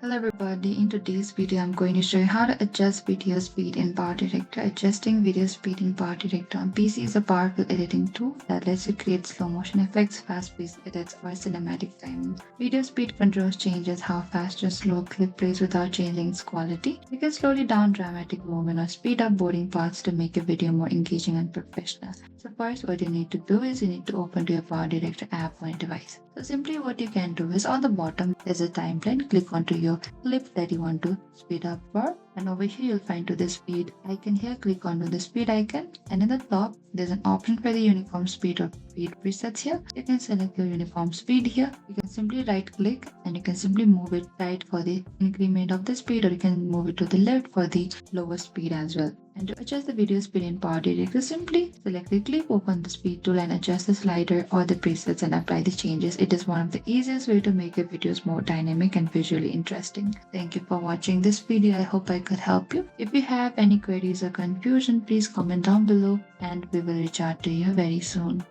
Hello everybody, in today's video I'm going to show you how to adjust video speed in PowerDirector. Adjusting video speed in PowerDirector on PC is a powerful editing tool that lets you create slow motion effects, fast-paced edits, or cinematic timing. Video speed controls changes how fast or slow a clip plays without changing its quality. You can slow down dramatic movement or speed up boring parts to make a video more engaging and professional. So first what you need to do is you need to open to your PowerDirector app on your device. So simply what you can do is on the bottom there's a timeline. Click onto your clip that you want to speed up for, and over here you'll find to the speed icon here. Click onto the speed icon, and in the top there's an option for the uniform speed or speed presets here. You can select your uniform speed here. You can simply right click and you can simply move it right for the increment of the speed, or you can move it to the left for the lower speed as well. And to adjust the video speed in PowerDirector, simply select the clip, open the speed tool and adjust the slider or the presets and apply the changes. It is one of the easiest way to make your videos more dynamic and visually interesting. Thank you for watching this video. I hope I could help you. If you have any queries or confusion, please comment down below and we will reach out to you very soon.